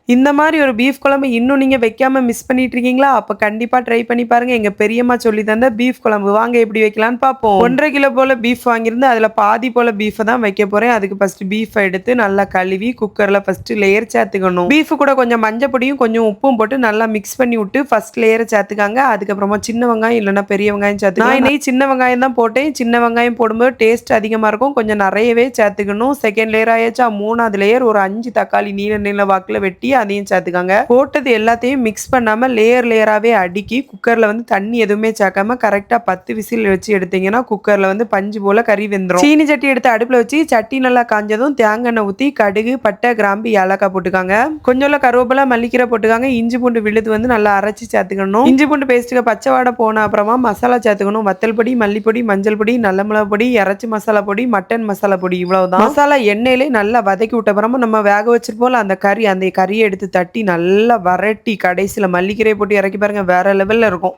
இந்த மாரி ஒரு பீஃப் குழம்பு இன்னும் நீங்க வைக்காம மிஸ் பண்ணிட்டு இருக்கீங்களா? அப்ப கண்டிப்பா ட்ரை பண்ணி பாருங்க. எங்க பெரியம்மா சொல்லி தந்த பீஃப் குழம்பு. வாங்க எப்படி வைக்கலான்னு பார்ப்போம். 1 1/2 கிலோ போல பீஃப் வாங்கியிருந்து அதுல பாதி போல பீஃப தான் வைக்க போறேன். அதுக்கு ஃபர்ஸ்ட் பீஃப எடுத்து நல்லா கழுவி குக்கர்ல ஃபர்ஸ்ட் லேயர் சேர்த்துக்கணும். பீஃப் கூட கொஞ்சம் மஞ்சள் பொடியும், கொஞ்சம் உப்பும் போட்டு நல்லா மிக்ஸ் பண்ணி விட்டு ஃபர்ஸ்ட் லேயர சேர்த்துக்காங்க. அதுக்கப்புறமா சின்ன வெங்காயம் இல்லன்னா பெரிய வெங்காயம் சேர்த்துக்கலாம். நான் இன்னைக்கு சின்ன வெங்காயம் தான் போட்டேன். சின்ன வெங்காயம் போடும்போது டேஸ்ட் அதிகமா இருக்கும். கொஞ்சம் நெறையவே சேர்த்துக்கணும். செகண்ட் லேயர் ஆயாச்சா 3வது லேயர் ஒரு 5 தக்காளி நீள நீள வாக்குல வெட்டி அதையும் சேர்த்துக்காங்க. போட்டது எல்லாத்தையும் மிக்ஸ் பண்ணாம லேயர் லேயராவே அடுக்கி குக்கர்ல வந்து தண்ணி எதுவுமே சேர்க்காம கரெக்டா 10 விசில் வச்சு எடுத்தீங்கன்னா குக்கர்ல வந்து பஞ்சு போல கறி வெந்துரும். சீனி சட்டி எடுத்து அடுப்புல வச்சு சட்டி நல்லா காஞ்சதும் தேங்காய் எண்ணெய் ஊத்தி கடுகு, பட்டை, கிராம்பு, ஏலக்காய் போட்டுக்காங்க. கொஞ்சோல கருவேப்பிலை, மல்லிக்கீரை போட்டுக்காங்க. இஞ்சி பூண்டு விழுது வந்து நல்லா அரைச்சு சேர்த்துக்கணும். இஞ்சி பூண்டு பேஸ்ட்டுக்கு பச்சை வாடை போன அப்புறமா மசாலா சேர்த்துக்கணும். வத்தல் பொடி, மல்லிப்பொடி, மஞ்சள் பொடி, நல்ல மிளகு பொடி, இறைச்சி மசாலா பொடி, மட்டன் மசாலா பொடி இவ்வளவுதான். மசாலா எண்ணெயிலே நல்லா வதக்கி விட்ட அப்புறமா நம்ம வேக வச்சிருப்போம்ல அந்த கறியை எடுத்து தட்டி நல்லா வரட்டி கடைசியில மல்லிக்கீரை போட்டு இறக்கி பாருங்க வேற லெவல்ல இருக்கும்.